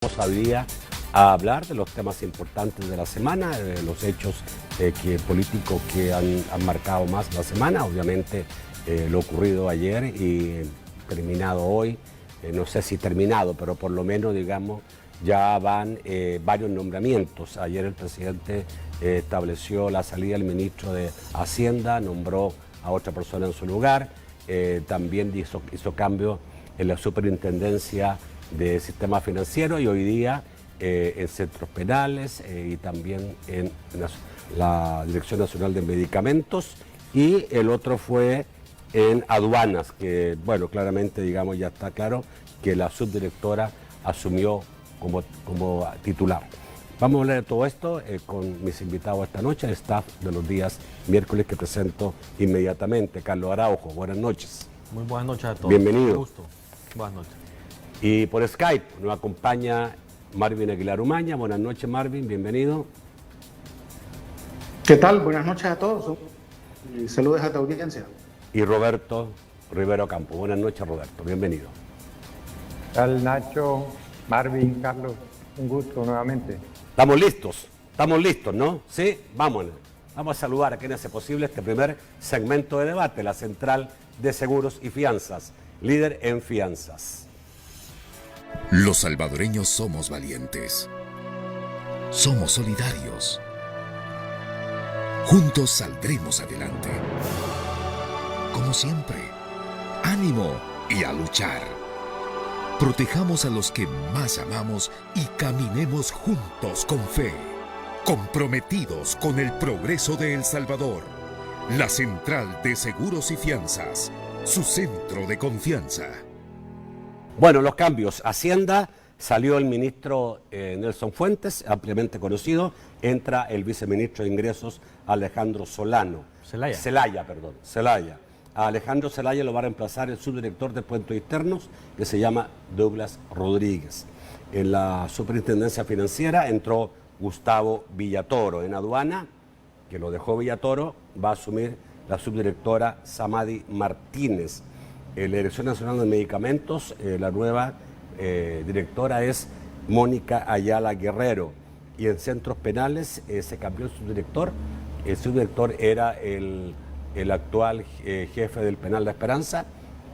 Vamos hoy día a hablar de los temas importantes de la semana, de los hechos políticos que han marcado más la semana. Obviamente lo ocurrido ayer y terminado hoy, no sé si terminado, pero por lo menos, digamos, ya van varios nombramientos. Ayer el presidente estableció la salida del ministro de Hacienda, nombró a otra persona en su lugar, también hizo cambio en la superintendencia de sistema financiero y hoy día en centros penales y también en la Dirección Nacional de Medicamentos, y el otro fue en aduanas, que bueno, claramente, digamos, ya está claro que la subdirectora asumió como titular. Vamos a hablar de todo esto con mis invitados esta noche, el staff de los días miércoles, que presento inmediatamente. Carlos Araujo, buenas noches. Muy buenas noches a todos. Bienvenido. Un gusto. Buenas noches. Y por Skype nos acompaña Marvin Aguilar Umaña. Buenas noches, Marvin, bienvenido. ¿Qué tal? Buenas noches a todos y saludos a tu audiencia. Y Roberto Rivero Campo. Buenas noches, Roberto, bienvenido. ¿Qué tal, Nacho, Marvin, Carlos? Un gusto nuevamente. Estamos listos, ¿no? Sí, vámonos. Vamos a saludar a quien hace posible este primer segmento de debate, la Central de Seguros y Fianzas, líder en fianzas. Los salvadoreños somos valientes. Somos solidarios. Juntos saldremos adelante. Como siempre, ánimo y a luchar. Protejamos a los que más amamos y caminemos juntos con fe. Comprometidos con el progreso de El Salvador. La Central de Seguros y Fianzas, su centro de confianza. Bueno, los cambios. Hacienda, salió el ministro Nelson Fuentes, ampliamente conocido. Entra el viceministro de Ingresos, Alejandro Zelaya. A Alejandro Zelaya lo va a reemplazar el subdirector de Puertos Internos, que se llama Douglas Rodríguez. En la superintendencia financiera entró Gustavo Villatoro. En aduana, que lo dejó Villatoro, va a asumir la subdirectora Samadi Martínez. En la Dirección Nacional de Medicamentos, la nueva directora es Mónica Ayala Guerrero. Y en centros penales se cambió el subdirector. El subdirector era el actual jefe del penal La Esperanza,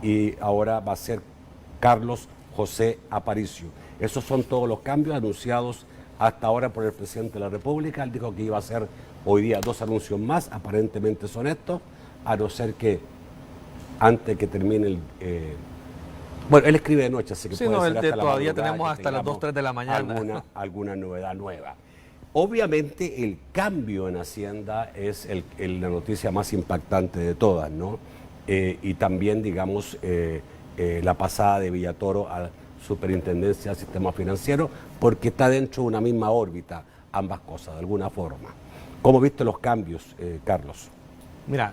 y ahora va a ser Carlos José Aparicio. Esos son todos los cambios anunciados hasta ahora por el presidente de la República. Él dijo que iba a hacer hoy día 2 anuncios más, aparentemente son estos, a no ser que antes que termine bueno, él escribe de noche, así que sí, puede ser ser hasta todavía la madrugada, tenemos hasta las 2, 3 de la mañana. Alguna novedad nueva. Obviamente el cambio en Hacienda es la noticia más impactante de todas, ¿no? Y también, digamos, la pasada de Villatoro a Superintendencia del Sistema Financiero, porque está dentro de una misma órbita ambas cosas, de alguna forma. ¿Cómo viste los cambios, Carlos? Mira,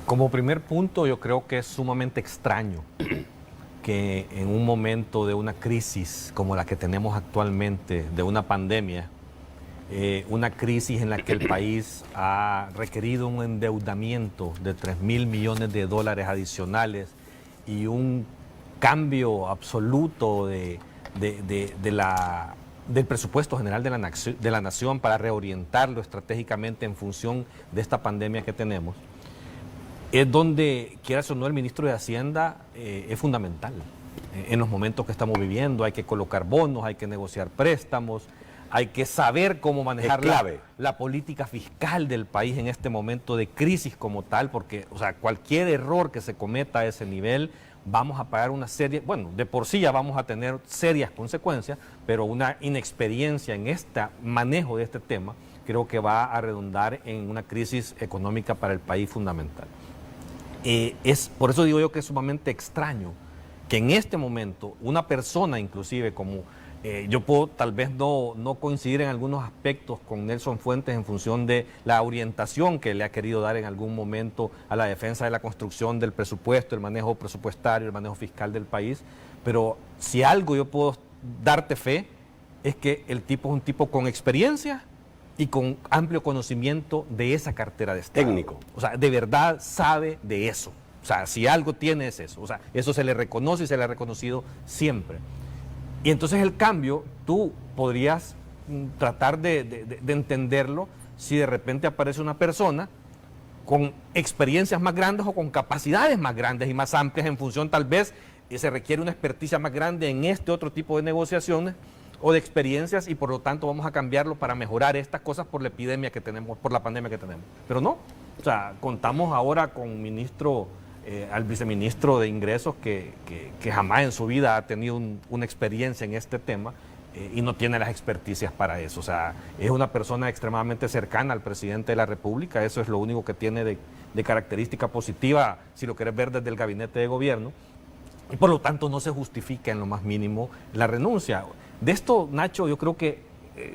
como primer punto, yo creo que es sumamente extraño que en un momento de una crisis como la que tenemos actualmente, de una pandemia, una crisis en la que el país ha requerido un endeudamiento de 3.000 millones de dólares adicionales y un cambio absoluto del presupuesto general de la nación para reorientarlo estratégicamente en función de esta pandemia que tenemos, es donde, quieras o no, el ministro de Hacienda es fundamental. En los momentos que estamos viviendo hay que colocar bonos, hay que negociar préstamos, hay que saber cómo manejar la política fiscal del país en este momento de crisis como tal, porque, o sea, cualquier error que se cometa a ese nivel, vamos a pagar una serie, bueno, de por sí ya vamos a tener serias consecuencias, pero una inexperiencia en este manejo de este tema creo que va a redundar en una crisis económica para el país fundamental. Por eso digo yo que es sumamente extraño que en este momento una persona, inclusive como yo puedo tal vez no coincidir en algunos aspectos con Nelson Fuentes en función de la orientación que le ha querido dar en algún momento a la defensa de la construcción del presupuesto, el manejo presupuestario, el manejo fiscal del país, pero si algo yo puedo darte fe es que el tipo es un tipo con experiencia y con amplio conocimiento de esa cartera de Estado. Técnico. O sea, de verdad sabe de eso. O sea, si algo tiene es eso. O sea, eso se le reconoce y se le ha reconocido siempre. Y entonces el cambio, tú podrías tratar de entenderlo si de repente aparece una persona con experiencias más grandes o con capacidades más grandes y más amplias en función tal vez se requiere una experticia más grande en este otro tipo de negociaciones o de experiencias y por lo tanto vamos a cambiarlo para mejorar estas cosas por la epidemia que tenemos, por la pandemia que tenemos. Pero no, o sea, contamos ahora con al viceministro de Ingresos que jamás en su vida ha tenido una experiencia en este tema y no tiene las experticias para eso. O sea, es una persona extremadamente cercana al presidente de la República, eso es lo único que tiene de característica positiva, si lo quieres ver desde el gabinete de gobierno, y por lo tanto no se justifica en lo más mínimo la renuncia. De esto, Nacho, yo creo que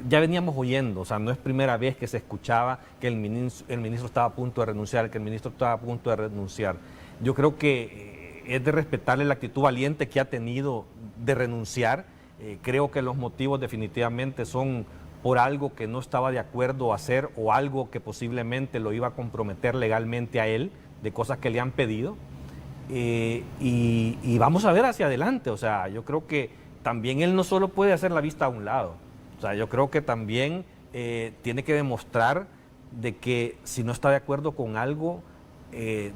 ya veníamos oyendo, o sea, no es primera vez que se escuchaba que el ministro estaba a punto de renunciar, que el ministro estaba a punto de renunciar. Yo creo que es de respetarle la actitud valiente que ha tenido de renunciar. Creo que los motivos definitivamente son por algo que no estaba de acuerdo a hacer o algo que posiblemente lo iba a comprometer legalmente a él, de cosas que le han pedido. Y vamos a ver hacia adelante. O sea, yo creo que también él no solo puede hacer la vista a un lado. O sea, yo creo que también tiene que demostrar de que si no está de acuerdo con algo,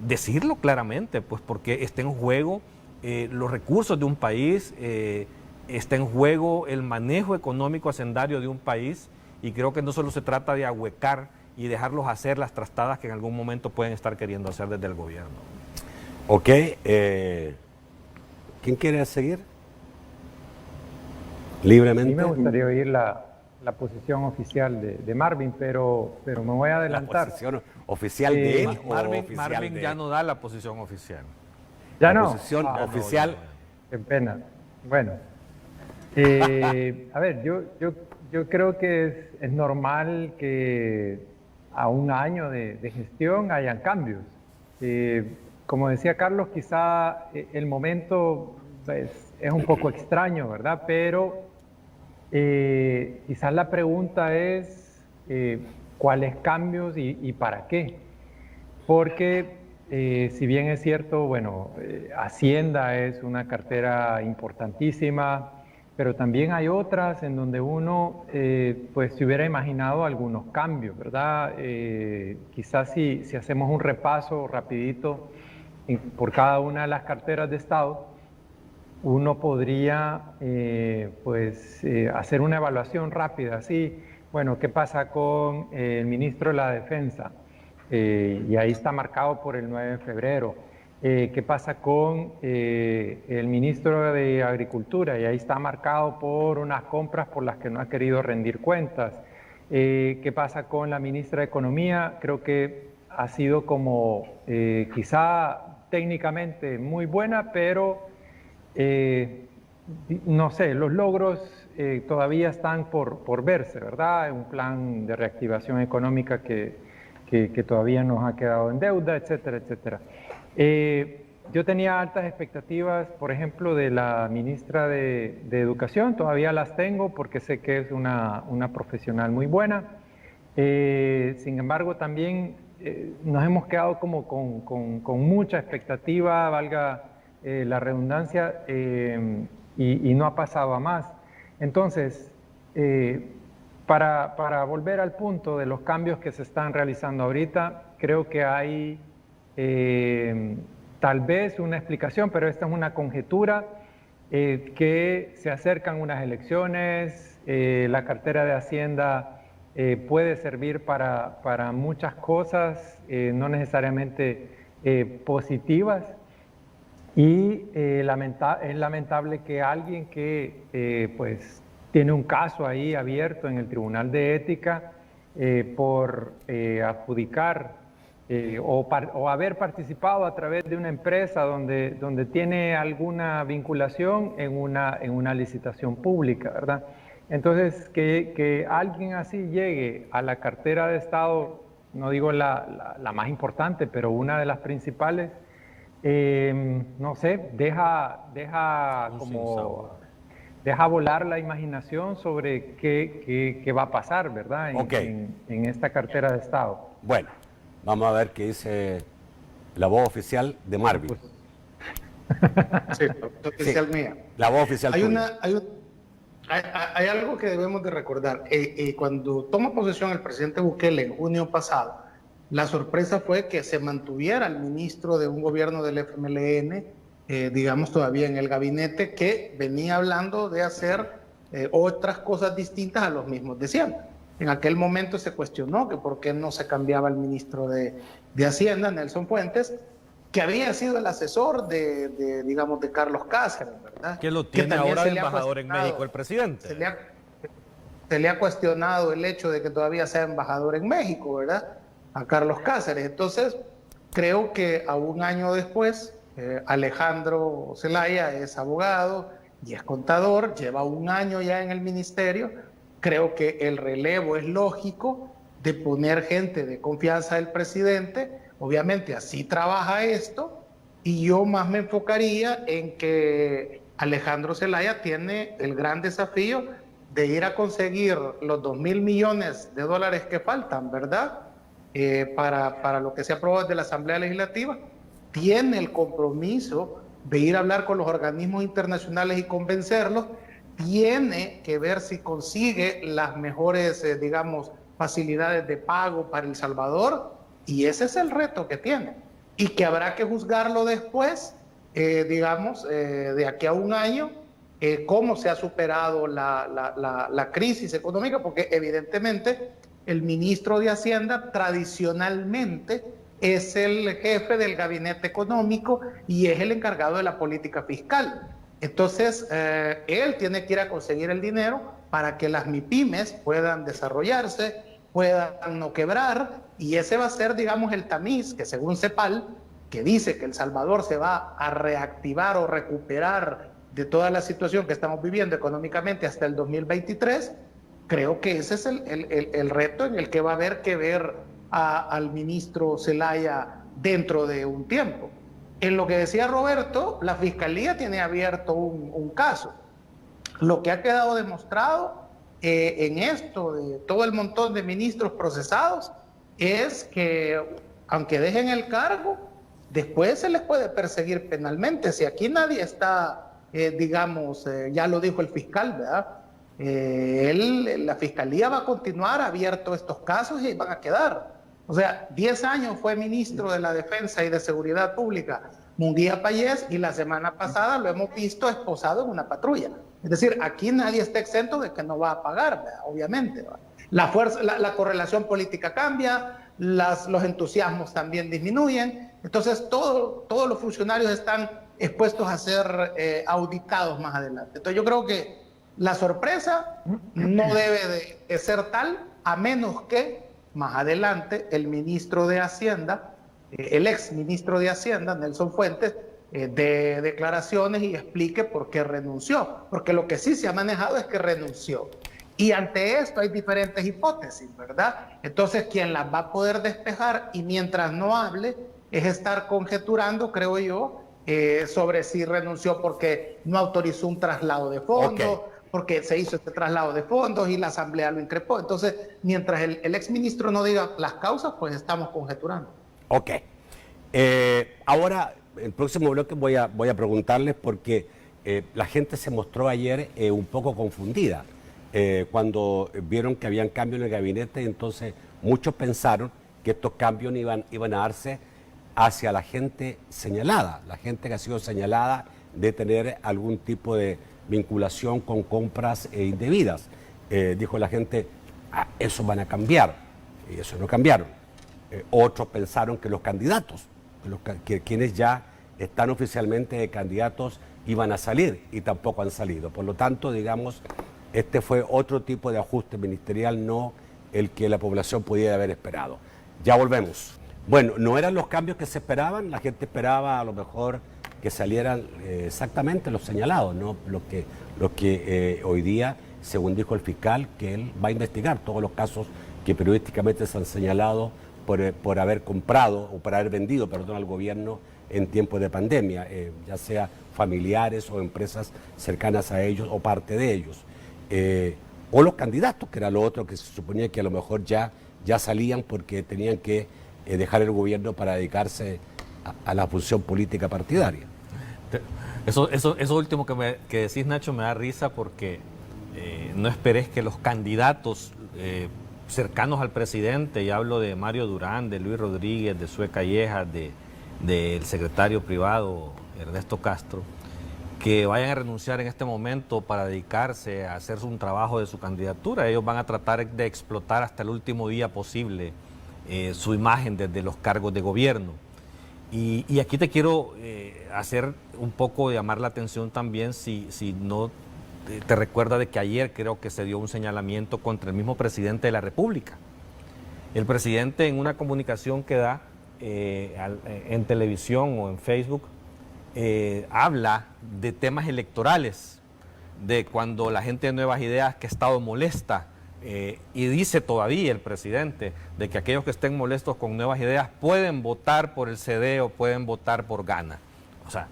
decirlo claramente, pues porque está en juego los recursos de un país, está en juego el manejo económico hacendario de un país, y creo que no solo se trata de ahuecar y dejarlos hacer las trastadas que en algún momento pueden estar queriendo hacer desde el gobierno. Ok, ¿quién quiere seguir? Libremente. A mí me gustaría oír la posición oficial de Marvin, pero me voy a adelantar. ¿La posición oficial de él o Marvin oficial de ya él? no da la posición oficial. ¿Ya La no? posición oficial. Qué pena. Bueno, a ver, yo creo que es normal que a un año de gestión hayan cambios. Como decía Carlos, quizá el momento pues, es un poco extraño, ¿verdad? Pero quizás la pregunta es ¿cuáles cambios y para qué? Porque si bien es cierto, bueno, Hacienda es una cartera importantísima, pero también hay otras en donde uno pues se hubiera imaginado algunos cambios, ¿verdad? Quizás si hacemos un repaso rapidito por cada una de las carteras de Estado, uno podría hacer una evaluación rápida, así, bueno, ¿qué pasa con el ministro de la Defensa? Y ahí está marcado por el 9 de febrero. ¿Qué pasa con el ministro de Agricultura? Y ahí está marcado por unas compras por las que no ha querido rendir cuentas. ¿Qué pasa con la ministra de Economía? Creo que ha sido como quizá técnicamente muy buena, pero no sé, los logros todavía están por verse, ¿verdad? Un plan de reactivación económica que todavía nos ha quedado en deuda, etcétera, etcétera. Yo tenía altas expectativas, por ejemplo, de la ministra de Educación, todavía las tengo porque sé que es una profesional muy buena. Sin embargo, también nos hemos quedado como con mucha expectativa, valga la redundancia, y no ha pasado a más. Entonces, para volver al punto de los cambios que se están realizando ahorita, creo que hay tal vez una explicación, pero esta es una conjetura, que se acercan unas elecciones, la cartera de Hacienda puede servir para muchas cosas, no necesariamente positivas, y es lamentable que alguien que pues tiene un caso ahí abierto en el Tribunal de Ética por adjudicar o haber participado a través de una empresa donde tiene alguna vinculación en una licitación pública, ¿verdad? Entonces, que alguien así llegue a la cartera de Estado, no digo la más importante, pero una de las principales, no sé, deja volar la imaginación sobre qué va a pasar, ¿verdad? En esta cartera de Estado. Bueno, vamos a ver qué dice la voz oficial de Marvin. Sí, la voz oficial mía. La voz oficial tuya. hay algo que debemos de recordar. Cuando toma posesión el presidente Bukele en junio pasado, la sorpresa fue que se mantuviera el ministro de un gobierno del FMLN, digamos todavía en el gabinete, que venía hablando de hacer otras cosas distintas a los mismos de siempre. En aquel momento se cuestionó que por qué no se cambiaba el ministro de Hacienda, Nelson Fuentes, que había sido el asesor digamos, de Carlos Cáceres, ¿verdad? Que lo tiene ahora el embajador en México, el presidente. Se le ha cuestionado el hecho de que todavía sea embajador en México, ¿verdad? A Carlos Cáceres. Entonces, creo que a un año después, Alejandro Zelaya es abogado y es contador, lleva un año ya en el ministerio. Creo que el relevo es lógico de poner gente de confianza del presidente. Obviamente así trabaja esto, y yo más me enfocaría en que Alejandro Zelaya tiene el gran desafío de ir a conseguir los $2.000 millones que faltan, ¿verdad? Para lo que se aprobó desde la Asamblea Legislativa. Tiene el compromiso de ir a hablar con los organismos internacionales y convencerlos. Tiene que ver si consigue las mejores, digamos, facilidades de pago para El Salvador, y ese es el reto que tiene, y que habrá que juzgarlo después, digamos, de aquí a un año, cómo se ha superado la crisis económica, porque evidentemente el ministro de Hacienda tradicionalmente es el jefe del gabinete económico y es el encargado de la política fiscal. Entonces, él tiene que ir a conseguir el dinero para que las MIPYMES puedan desarrollarse, puedan no quebrar, y ese va a ser, digamos, el tamiz que, según CEPAL, que dice que El Salvador se va a reactivar o recuperar de toda la situación que estamos viviendo económicamente hasta el 2023, creo que ese es el reto en el que va a haber que ver al ministro Zelaya dentro de un tiempo. En lo que decía Roberto, la Fiscalía tiene abierto un caso. Lo que ha quedado demostrado en esto de todo el montón de ministros procesados es que, aunque dejen el cargo, después se les puede perseguir penalmente. Si aquí nadie está, digamos, ya lo dijo el fiscal, ¿verdad? La Fiscalía va a continuar abierto estos casos y van a quedar. O sea, 10 años fue ministro de la Defensa y de Seguridad Pública Munguía Payés, y la semana pasada lo hemos visto esposado en una patrulla. Es decir, aquí nadie está exento de que no va a pagar, ¿verdad? Obviamente, ¿verdad? La correlación política cambia, los entusiasmos también disminuyen. Entonces, todos los funcionarios están expuestos a ser auditados más adelante. Entonces, yo creo que la sorpresa no debe de ser tal, a menos que más adelante el ministro de Hacienda, el ex ministro de Hacienda, Nelson Fuentes, dé declaraciones y explique por qué renunció. Porque lo que sí se ha manejado es que renunció. Y ante esto hay diferentes hipótesis, ¿verdad? Entonces, quien las va a poder despejar, y mientras no hable, es estar conjeturando, creo yo, sobre si renunció porque no autorizó un traslado de fondos, porque se hizo este traslado de fondos y la Asamblea lo increpó. Entonces, mientras el exministro no diga las causas, pues estamos conjeturando. Ok. Ahora, el próximo bloque voy a preguntarles, porque la gente se mostró ayer un poco confundida cuando vieron que habían cambios en el gabinete. Entonces muchos pensaron que estos cambios iban a darse hacia la gente señalada, la gente que ha sido señalada de tener algún tipo de vinculación con compras indebidas. Dijo la gente, eso van a cambiar, y eso no cambiaron. Otros pensaron que los candidatos, que quienes ya están oficialmente de candidatos, iban a salir, y tampoco han salido. Por lo tanto, digamos, este fue otro tipo de ajuste ministerial, no el que la población podía haber esperado. Ya volvemos. Bueno, no eran los cambios que se esperaban, la gente esperaba a lo mejor que salieran exactamente los señalados, ¿no? Lo que hoy día, según dijo el fiscal, que él va a investigar todos los casos que periodísticamente se han señalado por haber comprado o por haber vendido, perdón, al gobierno en tiempos de pandemia, ya sea familiares o empresas cercanas a ellos o parte de ellos. O los candidatos, que era lo otro que se suponía que a lo mejor ya salían porque tenían que dejar el gobierno para dedicarse a la función política partidaria. Eso último que decís, Nacho, me da risa, porque no esperes que los candidatos cercanos al presidente, y hablo de Mario Durán, de Luis Rodríguez, de Sue Callejas, del secretario privado Ernesto Castro, que vayan a renunciar en este momento para dedicarse a hacer un trabajo de su candidatura. Ellos van a tratar de explotar hasta el último día posible su imagen desde los cargos de gobierno. Y aquí te quiero hacer un poco llamar la atención también, si no te recuerda de que ayer creo que se dio un señalamiento contra el mismo presidente de la República. El presidente, en una comunicación que da en televisión o en Facebook, habla de temas electorales, de cuando la gente de Nuevas Ideas que ha estado molesta, y dice todavía el presidente de que aquellos que estén molestos con Nuevas Ideas pueden votar por el CD o pueden votar por Gana. O sea,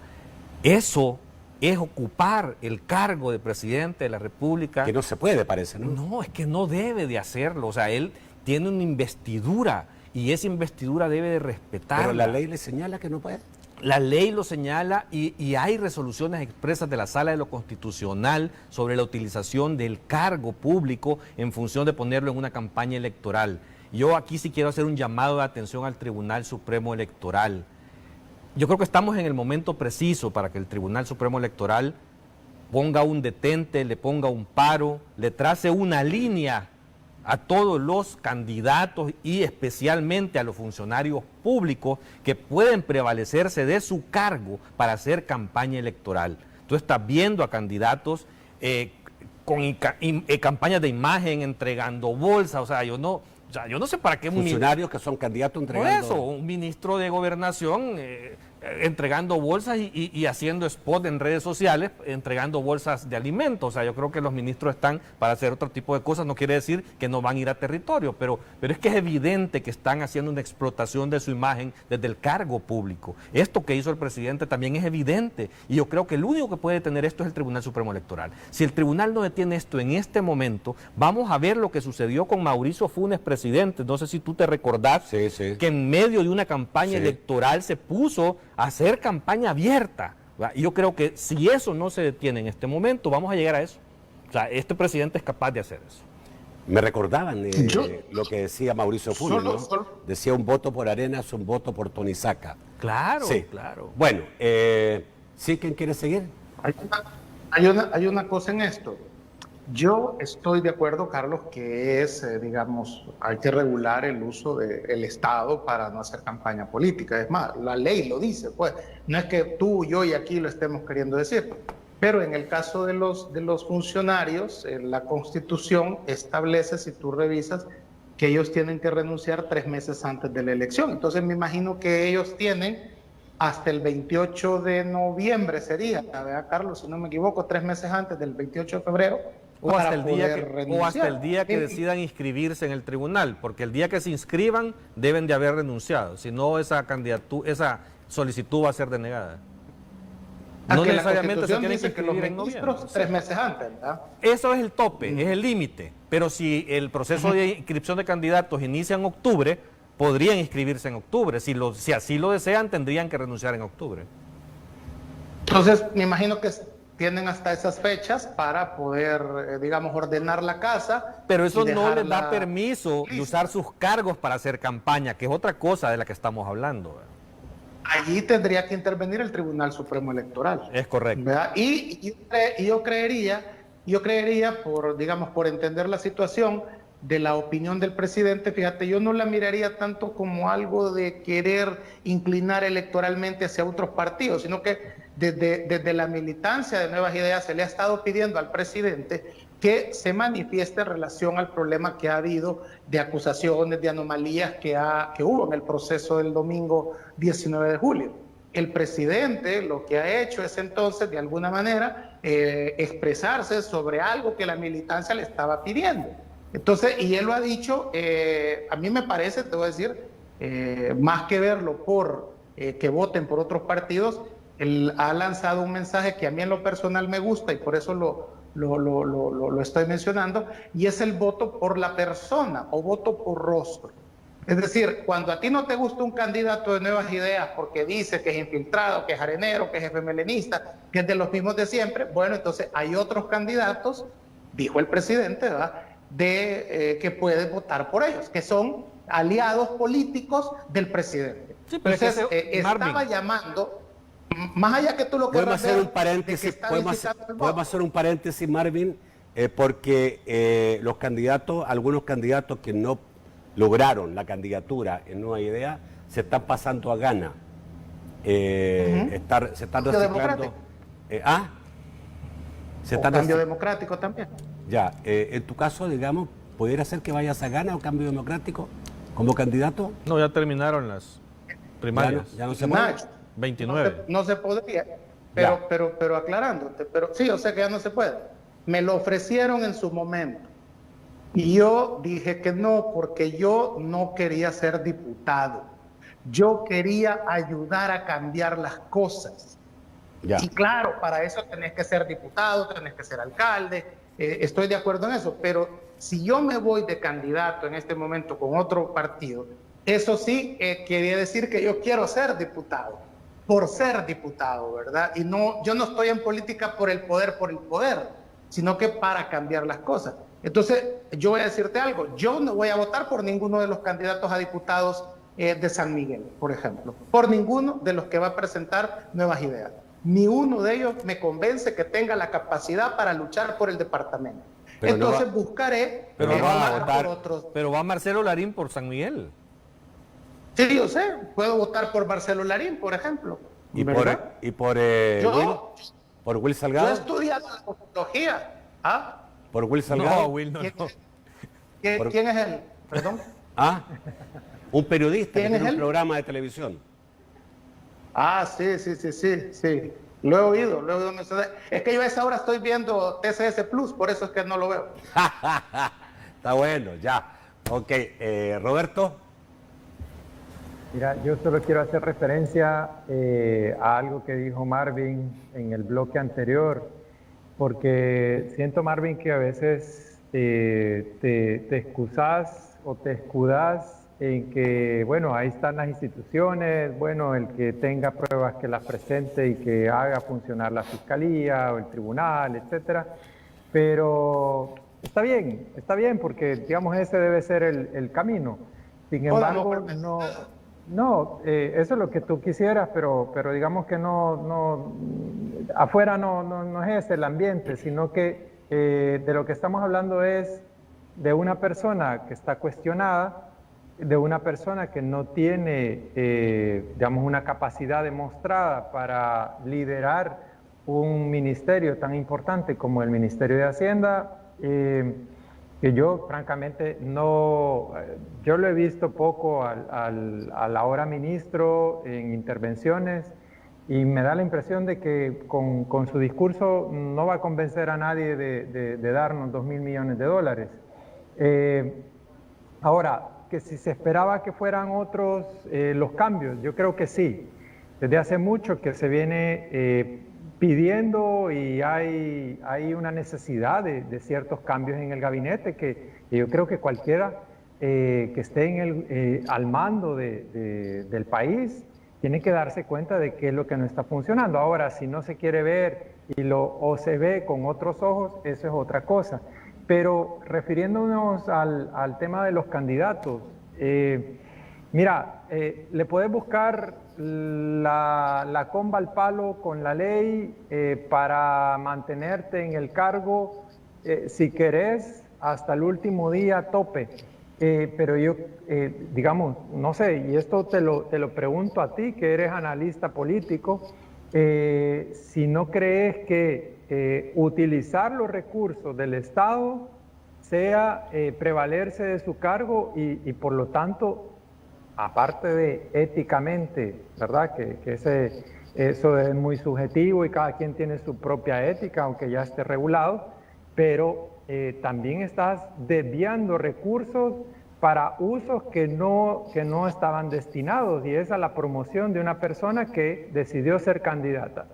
eso es ocupar el cargo de presidente de la República. Que no se puede, parece, ¿no? No, es que no debe de hacerlo. O sea, él tiene una investidura y esa investidura debe de respetarla. Pero la ley le señala que no puede. La ley lo señala y hay resoluciones expresas de la Sala de lo Constitucional sobre la utilización del cargo público en función de ponerlo en una campaña electoral. Yo aquí sí quiero hacer un llamado de atención al Tribunal Supremo Electoral. Yo creo que estamos en el momento preciso para que el Tribunal Supremo Electoral ponga un detente, le ponga un paro, le trace una línea a todos los candidatos y especialmente a los funcionarios públicos que pueden prevalecerse de su cargo para hacer campaña electoral. Tú estás viendo a candidatos con campañas de imagen, entregando bolsas, o sea, yo no sé para qué... Funcionarios que son candidatos entregando... Por eso, un ministro de Gobernación entregando bolsas y haciendo spot en redes sociales, entregando bolsas de alimentos. O sea, yo creo que los ministros están para hacer otro tipo de cosas. No quiere decir que no van a ir a territorio, pero es que es evidente que están haciendo una explotación de su imagen desde el cargo público. Esto que hizo el presidente también es evidente, y yo creo que el único que puede detener esto es el Tribunal Supremo Electoral. Si el tribunal no detiene esto en este momento, vamos a ver lo que sucedió con Mauricio Funes, presidente. No sé si tú te recordás que en medio de una campaña electoral se puso a hacer campaña abierta, ¿verdad? Y yo creo que si eso no se detiene en este momento, vamos a llegar a eso. O sea, este presidente es capaz de hacer eso. Me recordaban lo que decía Mauricio Funes, ¿no? Decía: un voto por Arenas es un voto por Tonisaca. Claro, sí. Claro. Bueno, ¿sí? ¿Quién quiere seguir? Hay una cosa en esto. Yo estoy de acuerdo, Carlos, que digamos, hay que regular el uso del Estado para no hacer campaña política. Es más, la ley lo dice, pues. No es que tú, yo y aquí lo estemos queriendo decir. Pero en el caso de los funcionarios, la Constitución establece, si tú revisas, que ellos tienen que renunciar 3 meses antes de la elección. Entonces me imagino que ellos tienen hasta el 28 de noviembre, sería, ¿verdad, Carlos? Si no me equivoco, 3 meses antes del 28 de febrero. O hasta el día que decidan inscribirse en el tribunal, porque el día que se inscriban deben de haber renunciado, si no esa solicitud va a ser denegada. No necesariamente se tienen que inscribir en noviembre. 3 meses antes, ¿verdad? Eso es el tope, es el límite, pero si el proceso de inscripción de candidatos inicia en octubre, podrían inscribirse en octubre. Si así lo desean, tendrían que renunciar en octubre. Entonces, me imagino que tienen hasta esas fechas para poder, digamos, ordenar la casa. Pero eso no les da permiso de usar sus cargos para hacer campaña, que es otra cosa de la que estamos hablando. Allí tendría que intervenir el Tribunal Supremo Electoral. Es correcto. ¿Verdad? Y yo creería, por entender la situación de la opinión del presidente, fíjate, yo no la miraría tanto como algo de querer inclinar electoralmente hacia otros partidos, sino que desde la militancia de Nuevas Ideas se le ha estado pidiendo al presidente que se manifieste en relación al problema que ha habido de acusaciones, de anomalías que hubo en el proceso del domingo 19 de julio. El presidente lo que ha hecho es entonces, de alguna manera, expresarse sobre algo que la militancia le estaba pidiendo. Entonces, y él lo ha dicho, a mí me parece, te voy a decir, más que verlo por que voten por otros partidos, él ha lanzado un mensaje que a mí en lo personal me gusta y por eso lo estoy mencionando, y es el voto por la persona o voto por rostro. Es decir, cuando a ti no te gusta un candidato de Nuevas Ideas porque dice que es infiltrado, que es arenero, que es FMLNista, que es de los mismos de siempre, bueno, entonces hay otros candidatos dijo el presidente, ¿verdad?, de que puede votar por ellos, que son aliados políticos del presidente. Sí, pero entonces, Marvin, estaba llamando, más allá que tú lo podemos quieras hacer ver, un paréntesis, de que está podemos visitando el podemos voto. hacer un paréntesis, Marvin, porque los candidatos, algunos candidatos que no lograron la candidatura en Nueva Idea, se están pasando a Gana. Se están Cambio reciclando. democrático. Se O están cambio recic- democrático también. Ya, en tu caso, digamos, ¿pudiera ser que vayas a Gana o Cambio Democrático como candidato? No, ya terminaron las primarias. Ya no se puede. Nacho, 29. no se podría, Ya. pero aclarándote, pero sí, yo sé que ya no se puede. Me lo ofrecieron en su momento y yo dije que no, porque yo no quería ser diputado. Yo quería ayudar a cambiar las cosas. Ya. Y claro, para eso tenés que ser diputado, tenés que ser alcalde, estoy de acuerdo en eso, pero si yo me voy de candidato en este momento con otro partido, eso sí quería decir que yo quiero ser diputado, por ser diputado, ¿verdad? Y no, yo no estoy en política por el poder, sino que para cambiar las cosas. Entonces, yo voy a decirte algo, yo no voy a votar por ninguno de los candidatos a diputados de San Miguel, por ejemplo, por ninguno de los que va a presentar Nuevas Ideas. Ni uno de ellos me convence que tenga la capacidad para luchar por el departamento. Pero Entonces no va- buscaré pero no va a votar votar. por otros. Pero va Marcelo Larín por San Miguel. Sí, yo sé, puedo votar por Marcelo Larín, por ejemplo. Y ¿verdad? por Yo- Will Yo he Salgado. estudiado sociología. ¿Ah? Por Will Salgado. No, Will, no. ¿Quién, no. quién es él? Perdón. Ah, un periodista que ¿Quién tiene es un él? programa de televisión. Ah, sí. Lo he oído mencionar. Es que yo a esa hora estoy viendo TCS Plus, por eso es que no lo veo. Está bueno, ya. Ok, Roberto. Mira, yo solo quiero hacer referencia a algo que dijo Marvin en el bloque anterior, porque siento, Marvin, que a veces te excusas o te escudas en que, bueno, ahí están las instituciones, bueno, el que tenga pruebas que las presente y que haga funcionar la fiscalía o el tribunal, etcétera. Pero está bien, porque, digamos, ese debe ser el camino. Sin embargo, eso es lo que tú quisieras, pero digamos que afuera no es ese el ambiente, sino que de lo que estamos hablando es de una persona que está cuestionada, de una persona que no tiene, digamos, una capacidad demostrada para liderar un ministerio tan importante como el Ministerio de Hacienda, que yo francamente no, yo lo he visto poco al ahora ministro en intervenciones y me da la impresión de que con su discurso no va a convencer a nadie de darnos $2.000 millones. Ahora, que si se esperaba que fueran otros los cambios, yo creo que sí. Desde hace mucho que se viene pidiendo y hay una necesidad de ciertos cambios en el gabinete que yo creo que cualquiera que esté al mando del país tiene que darse cuenta de qué es lo que no está funcionando. Ahora, si no se quiere ver o se ve con otros ojos, eso es otra cosa. Pero refiriéndonos al tema de los candidatos, mira, le puedes buscar la comba al palo con la ley para mantenerte en el cargo, si querés, hasta el último día a tope. Pero yo, digamos, no sé, y esto te lo pregunto a ti, que eres analista político, si no crees que utilizar los recursos del Estado sea prevalerse de su cargo y por lo tanto, aparte de éticamente, ¿verdad? Que eso es muy subjetivo y cada quien tiene su propia ética, aunque ya esté regulado, pero también estás desviando recursos para usos que no estaban destinados, y es a la promoción de una persona que decidió ser candidata.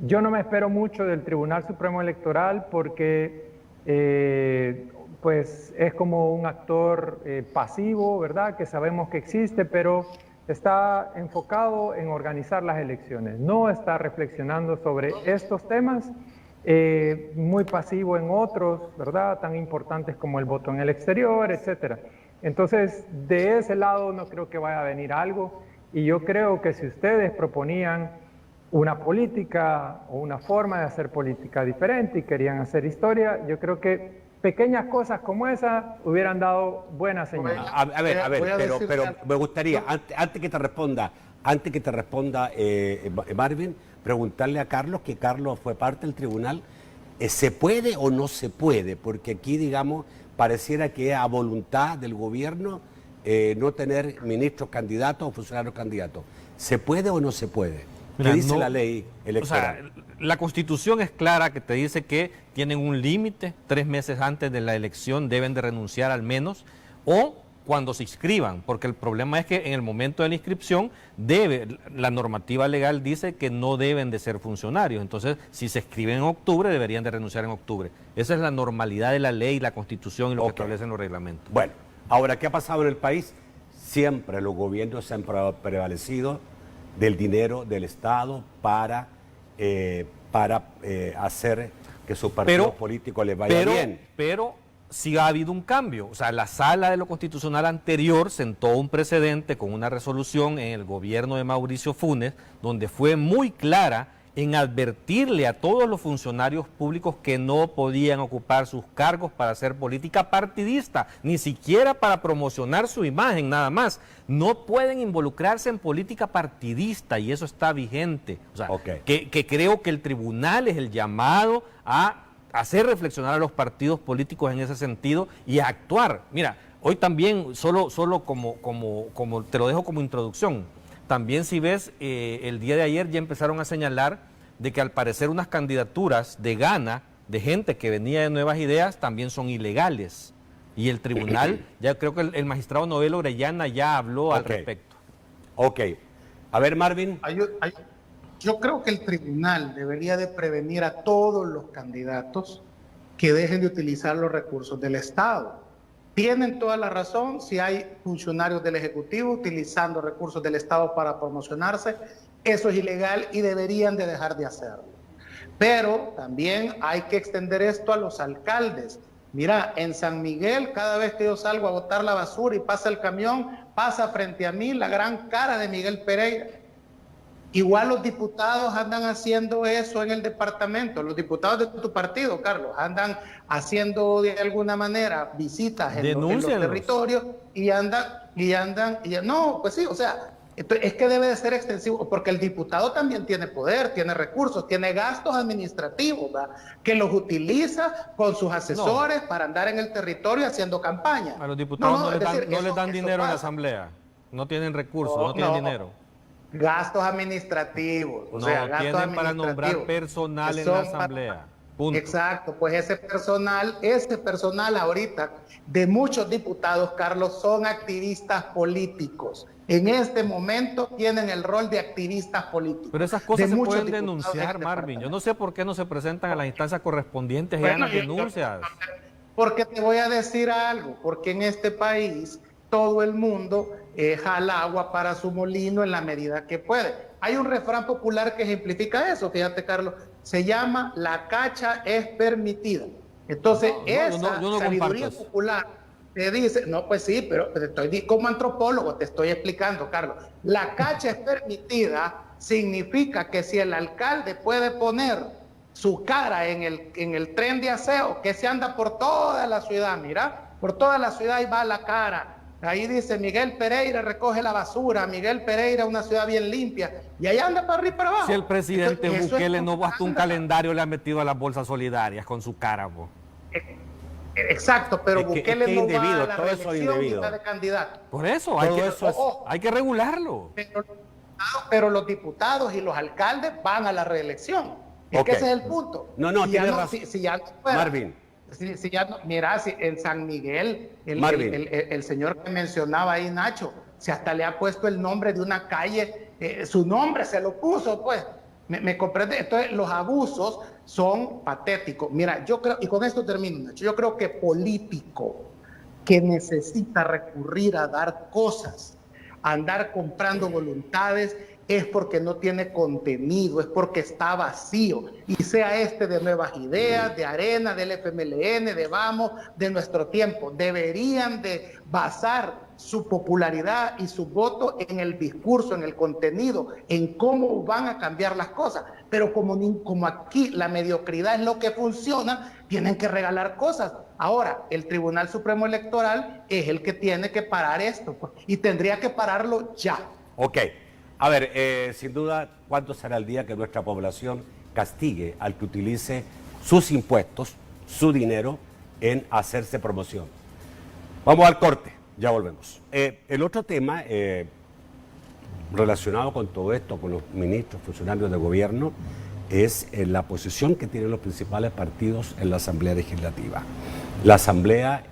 Yo no me espero mucho del Tribunal Supremo Electoral porque pues es como un actor pasivo, ¿verdad? Que sabemos que existe, pero está enfocado en organizar las elecciones. No está reflexionando sobre estos temas muy pasivo en otros, ¿verdad? Tan importantes como el voto en el exterior, etcétera. Entonces, de ese lado no creo que vaya a venir algo, y yo creo que si ustedes proponían una política o una forma de hacer política diferente y querían hacer historia, yo creo que pequeñas cosas como esa hubieran dado buenas señales. A ver, pero me gustaría, antes que te responda Marvin, preguntarle a Carlos, que Carlos fue parte del tribunal, ¿se puede o no se puede? Porque aquí, digamos, pareciera que es a voluntad del gobierno no tener ministros candidatos o funcionarios candidatos. ¿Se puede o no se puede? ¿Qué dice la ley electoral? O sea, la Constitución es clara, que te dice que tienen un límite, 3 meses antes de la elección deben de renunciar al menos, o cuando se inscriban, porque el problema es que en el momento de la inscripción la normativa legal dice que no deben de ser funcionarios. Entonces, si se inscriben en octubre, deberían de renunciar en octubre. Esa es la normalidad de la ley, la Constitución y lo que establecen los reglamentos. Bueno, ahora, ¿qué ha pasado en el país? Siempre los gobiernos se han prevalecido del dinero del Estado para hacer que sus partidos políticos les vaya bien. Pero sí ha habido un cambio. O sea, la Sala de lo Constitucional anterior sentó un precedente con una resolución en el gobierno de Mauricio Funes, donde fue muy clara en advertirle a todos los funcionarios públicos que no podían ocupar sus cargos para hacer política partidista, ni siquiera para promocionar su imagen, nada más. No pueden involucrarse en política partidista, y eso está vigente. O sea, que creo que el tribunal es el llamado a hacer reflexionar a los partidos políticos en ese sentido y a actuar. Mira, hoy también, solo como te lo dejo como introducción, también si ves, el día de ayer ya empezaron a señalar de que al parecer unas candidaturas de Ghana, de gente que venía de Nuevas Ideas, también son ilegales. Y el tribunal, ya creo que el magistrado Noel Orellana ya habló al respecto. Ok. A ver, Marvin. Yo creo que el tribunal debería de prevenir a todos los candidatos que dejen de utilizar los recursos del Estado. Tienen toda la razón si hay funcionarios del Ejecutivo utilizando recursos del Estado para promocionarse. Eso es ilegal y deberían de dejar de hacerlo. Pero también hay que extender esto a los alcaldes. Mira, en San Miguel, cada vez que yo salgo a botar la basura y pasa el camión, pasa frente a mí la gran cara de Miguel Pereira. Igual los diputados andan haciendo eso en el departamento. Los diputados de tu partido, Carlos, andan haciendo de alguna manera visitas en los territorios y no, pues sí, o sea, es que debe de ser extensivo, porque el diputado también tiene poder, tiene recursos, tiene gastos administrativos, ¿verdad?, que los utiliza con sus asesores para andar en el territorio haciendo campaña. A los diputados no les dan dinero en la asamblea, no tienen recursos, no tienen dinero. Gastos administrativos, gastos tienen para nombrar personal en la asamblea. Punto. Exacto, pues ese personal ahorita de muchos diputados, Carlos, son activistas políticos. En este momento tienen el rol de activistas políticos. Pero esas cosas se pueden denunciar, Marvin. Yo no sé por qué no se presentan a las instancias correspondientes y hagan las denuncias. Porque te voy a decir algo, porque en este país todo el mundo jala agua para su molino en la medida que puede. Hay un refrán popular que ejemplifica eso, fíjate, Carlos, se llama "la cacha es permitida". Entonces, esa sabiduría popular te dice, no, pues sí, pero como antropólogo te estoy explicando, Carlos, la cacha es permitida significa que si el alcalde puede poner su cara en el tren de aseo que se anda por toda la ciudad, mira, por toda la ciudad y va la cara. Ahí dice Miguel Pereira recoge la basura, Miguel Pereira una ciudad bien limpia, y ahí anda para arriba y para abajo. Si el presidente Bukele no hasta un calendario le ha metido a las bolsas solidarias con su cara, bo. Exacto, pero Bukele no va a la reelección y está de candidato. Por eso, hay que regularlo. Pero los diputados y los alcaldes van a la reelección. Es que ese es el punto. Tiene razón. Marvin. Si ya no, mira, si en San Miguel, el señor que mencionaba ahí, Nacho, si hasta le ha puesto el nombre de una calle, su nombre se lo puso, pues, me comprende. Entonces, los abusos son patéticos. Mira, yo creo, y con esto termino, Nacho, yo creo que político que necesita recurrir a dar cosas, a andar comprando voluntades es porque no tiene contenido, es porque está vacío. Y sea este de Nuevas Ideas, de Arena, del FMLN, de Vamos, de Nuestro Tiempo. Deberían de basar su popularidad y su voto en el discurso, en el contenido, en cómo van a cambiar las cosas. Pero como aquí la mediocridad es lo que funciona, tienen que regalar cosas. Ahora, el Tribunal Supremo Electoral es el que tiene que parar esto, pues, y tendría que pararlo ya. Ok. A ver, sin duda, ¿cuánto será el día que nuestra población castigue al que utilice sus impuestos, su dinero, en hacerse promoción? Vamos al corte, ya volvemos. El otro tema relacionado con todo esto, con los ministros, funcionarios de gobierno, es la posición que tienen los principales partidos en la Asamblea Legislativa. La Asamblea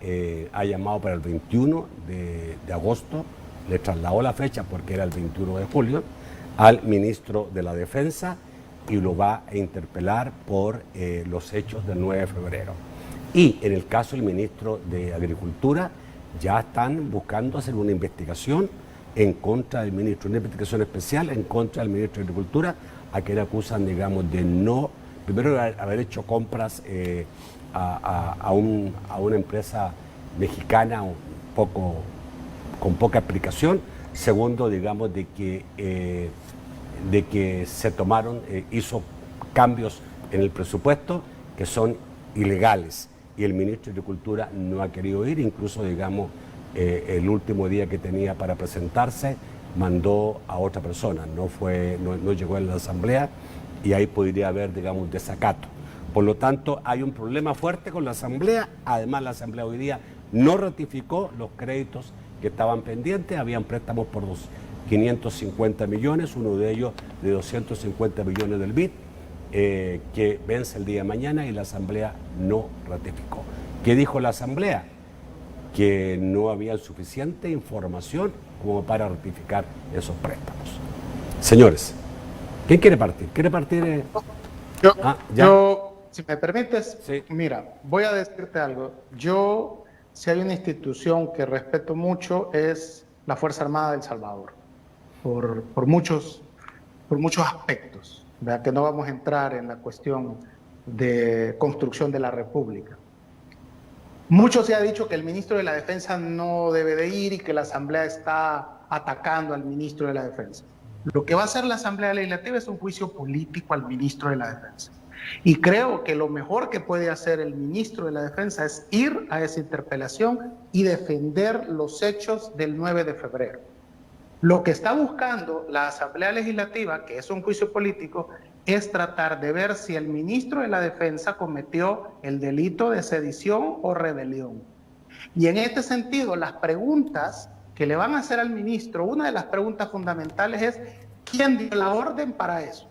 ha llamado para el 21 de agosto, le trasladó la fecha porque era el 21 de julio, al ministro de la Defensa y lo va a interpelar por los hechos del 9 de febrero. Y en el caso del ministro de Agricultura, ya están buscando hacer una investigación en contra del ministro, una investigación especial en contra del ministro de Agricultura, a quien acusan, digamos, de no, primero, haber hecho compras a una empresa mexicana con poca explicación. Segundo, digamos, de que se tomaron, hizo cambios en el presupuesto que son ilegales. Y el ministro de Agricultura no ha querido ir, incluso, digamos, el último día que tenía para presentarse, mandó a otra persona, no llegó a la Asamblea, y ahí podría haber, digamos, un desacato. Por lo tanto, hay un problema fuerte con la Asamblea. Además, la Asamblea hoy día no ratificó los créditos que estaban pendientes. Habían préstamos por 550 millones, uno de ellos de 250 millones del BID, que vence el día de mañana, y la Asamblea no ratificó. ¿Qué dijo la Asamblea? Que no había suficiente información como para ratificar esos préstamos. Señores, ¿quién quiere partir? ¿Quiere partir? Yo, si me permites, sí. Mira, voy a decirte algo. Si hay una institución que respeto mucho, es la Fuerza Armada de El Salvador, por muchos aspectos, ¿verdad? Que no vamos a entrar en la cuestión de construcción de la República. Mucho se ha dicho que el ministro de la Defensa no debe de ir y que la Asamblea está atacando al ministro de la Defensa. Lo que va a hacer la Asamblea Legislativa es un juicio político al ministro de la Defensa. Y creo que lo mejor que puede hacer el ministro de la Defensa es ir a esa interpelación y defender los hechos del 9 de febrero. Lo que está buscando la Asamblea Legislativa, que es un juicio político, es tratar de ver si el ministro de la Defensa cometió el delito de sedición o rebelión. Y en este sentido, las preguntas que le van a hacer al ministro, una de las preguntas fundamentales es ¿quién dio la orden para eso?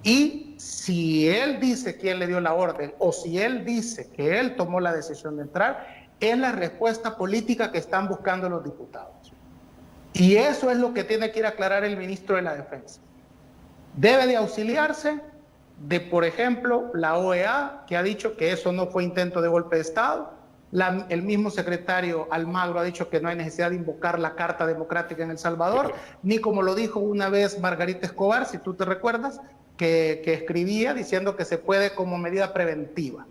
Y si él dice quién le dio la orden, o si él dice que él tomó la decisión de entrar, es la respuesta política que están buscando los diputados. Y eso es lo que tiene que ir a aclarar el ministro de la Defensa. Debe de auxiliarse de, por ejemplo, la OEA, que ha dicho que eso no fue intento de golpe de Estado. El mismo secretario Almagro ha dicho que no hay necesidad de invocar la Carta Democrática en El Salvador, ni como lo dijo una vez Margarita Escobar, si tú te recuerdas, que escribía diciendo que se puede como medida preventiva.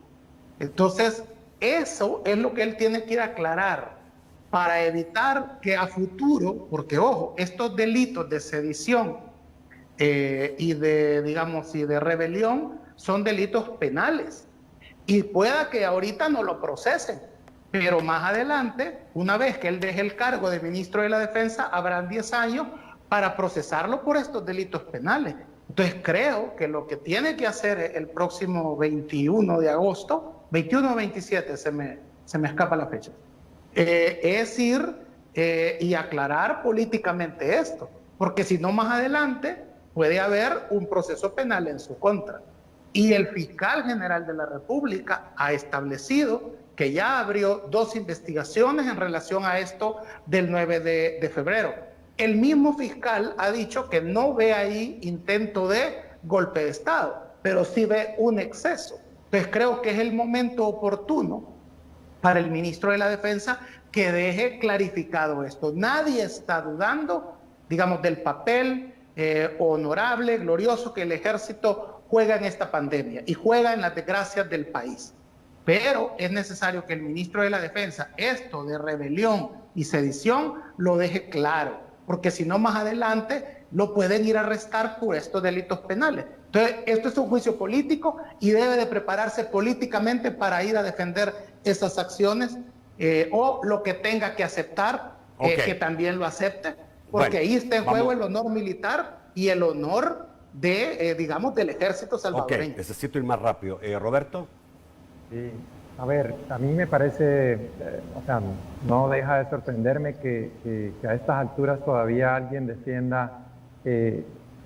Entonces, eso es lo que él tiene que ir a aclarar para evitar que a futuro, porque ojo, estos delitos de sedición y de rebelión son delitos penales, y pueda que ahorita no lo procesen, pero más adelante, una vez que él deje el cargo de ministro de la Defensa, habrán 10 años para procesarlo por estos delitos penales. Entonces creo que lo que tiene que hacer el próximo 21 de agosto, 21 o 27, se me escapa la fecha, es ir y aclarar políticamente esto, porque si no, más adelante puede haber un proceso penal en su contra. Y el fiscal general de la República ha establecido que ya abrió 2 investigaciones en relación a esto del 9 de febrero. El mismo fiscal ha dicho que no ve ahí intento de golpe de Estado, pero sí ve un exceso. Entonces creo que es el momento oportuno para el ministro de la Defensa que deje clarificado esto. Nadie está dudando, digamos, del papel honorable, glorioso que el ejército juega en esta pandemia y juega en las desgracias del país. Pero es necesario que el ministro de la Defensa esto de rebelión y sedición lo deje claro, porque si no más adelante lo pueden ir a arrestar por estos delitos penales. Entonces, esto es un juicio político y debe de prepararse políticamente para ir a defender esas acciones o lo que tenga que aceptar, que también lo acepte, porque ahí está en juego el honor militar y el honor de, digamos, del ejército salvadoreño. Necesito ir más rápido. Roberto. Sí. A ver, a mí me parece, o sea, no deja de sorprenderme que a estas alturas todavía alguien defienda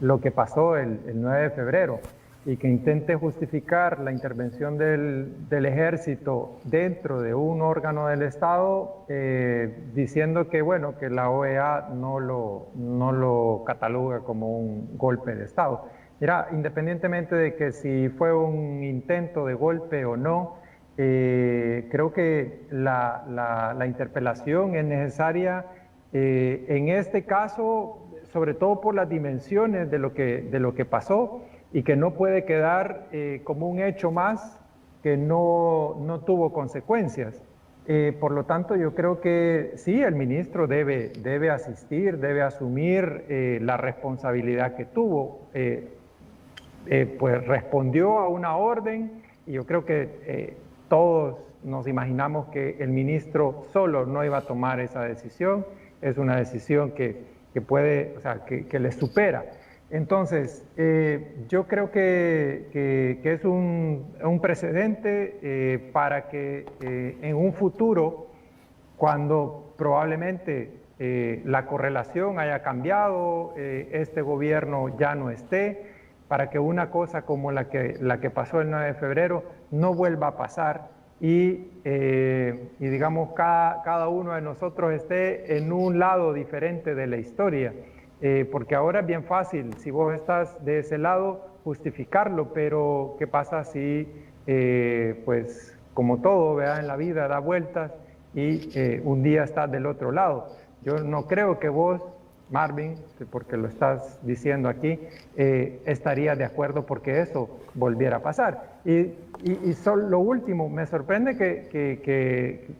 lo que pasó el 9 de febrero y que intente justificar la intervención del ejército dentro de un órgano del Estado diciendo que, bueno, que la OEA no lo cataloga como un golpe de Estado. Mira, independientemente de que si fue un intento de golpe o no, creo que la interpelación es necesaria en este caso, sobre todo por las dimensiones de lo que pasó y que no puede quedar como un hecho más que no tuvo consecuencias. Por lo tanto, yo creo que sí, el ministro debe asistir, debe asumir la responsabilidad que tuvo. Pues respondió a una orden y yo creo que todos nos imaginamos que el ministro solo no iba a tomar esa decisión. Es una decisión que puede, o sea, que le supera. Entonces, yo creo que es un precedente para que en un futuro, cuando probablemente la correlación haya cambiado, este gobierno ya no esté, para que una cosa como la que pasó el 9 de febrero no vuelva a pasar y digamos, cada uno de nosotros esté en un lado diferente de la historia. Porque ahora es bien fácil, si vos estás de ese lado, justificarlo, pero ¿qué pasa si, pues, como todo, ¿verdad? En la vida da vueltas y un día estás del otro lado? Yo no creo que vos, Marvin, porque lo estás diciendo aquí, estarías de acuerdo porque eso volviera a pasar. Y lo último, me sorprende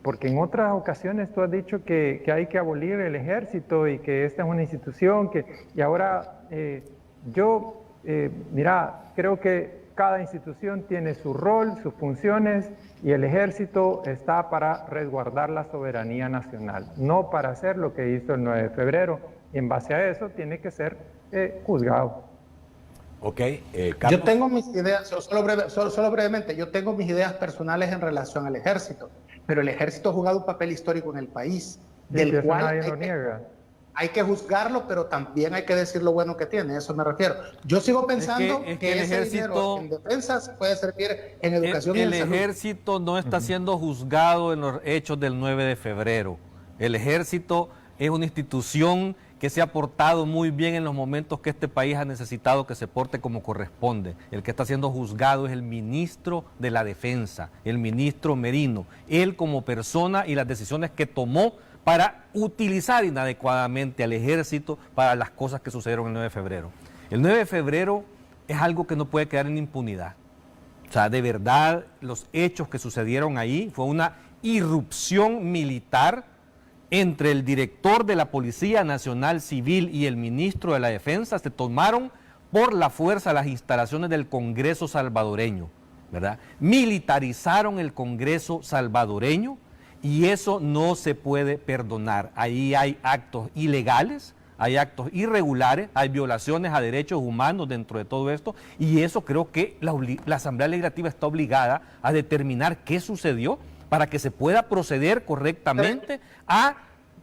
porque en otras ocasiones tú has dicho que hay que abolir el ejército y que esta es una institución y ahora mira, creo que cada institución tiene su rol, sus funciones y el ejército está para resguardar la soberanía nacional, no para hacer lo que hizo el 9 de febrero. Y en base a eso tiene que ser juzgado. Ok, yo tengo mis ideas, solo brevemente, yo tengo mis ideas personales en relación al ejército, pero el ejército ha jugado un papel histórico en el país, del cual hay que juzgarlo, pero también hay que decir lo bueno que tiene, a eso me refiero. Yo sigo pensando que el ese dinero en defensa puede servir en educación y en salud. El ejército no está siendo juzgado en los hechos del 9 de febrero. El ejército es una institución que se ha portado muy bien en los momentos que este país ha necesitado que se porte como corresponde. El que está siendo juzgado es el ministro de la Defensa, el ministro Merino. Él como persona y las decisiones que tomó para utilizar inadecuadamente al ejército para las cosas que sucedieron el 9 de febrero. El 9 de febrero es algo que no puede quedar en impunidad. O sea, de verdad, los hechos que sucedieron ahí fue una irrupción militar entre el director de la Policía Nacional Civil y el ministro de la Defensa. Se tomaron por la fuerza las instalaciones del Congreso salvadoreño, ¿verdad? Militarizaron el Congreso salvadoreño y eso no se puede perdonar. Ahí hay actos ilegales, hay actos irregulares, hay violaciones a derechos humanos dentro de todo esto y eso creo que la Asamblea Legislativa está obligada a determinar qué sucedió para que se pueda proceder correctamente a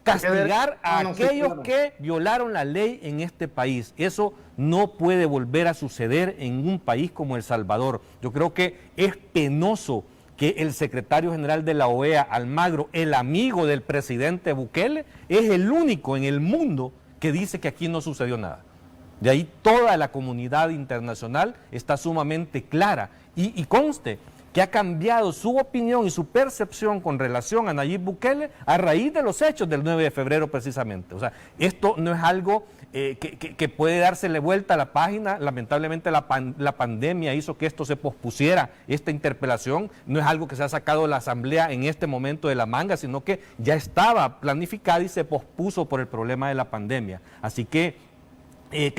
castigar a aquellos que violaron la ley en este país. Eso no puede volver a suceder en un país como El Salvador. Yo creo que es penoso que el secretario general de la OEA, Almagro, el amigo del presidente Bukele, es el único en el mundo que dice que aquí no sucedió nada. De ahí toda la comunidad internacional está sumamente clara. Y conste que ha cambiado su opinión y su percepción con relación a Nayib Bukele a raíz de los hechos del 9 de febrero precisamente. O sea, esto no es algo que puede dársele vuelta a la página. Lamentablemente la pandemia hizo que esto se pospusiera. Esta interpelación no es algo que se ha sacado de la Asamblea en este momento de la manga, sino que ya estaba planificada y se pospuso por el problema de la pandemia. Así que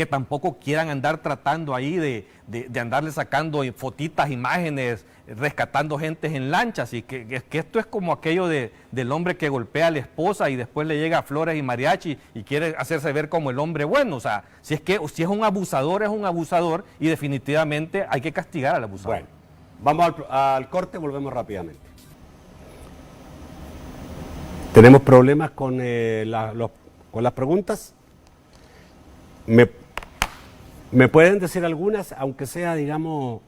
tampoco quieran andar tratando ahí de andarle sacando fotitas, imágenes, rescatando gentes en lanchas, y que esto es como aquello del hombre que golpea a la esposa y después le llega flores y mariachi y quiere hacerse ver como el hombre bueno. O sea, si es un abusador, es un abusador, y definitivamente hay que castigar al abusador. Bueno, vamos al corte, volvemos rápidamente. ¿Tenemos problemas con las preguntas? ¿Me pueden decir algunas, aunque sea, digamos,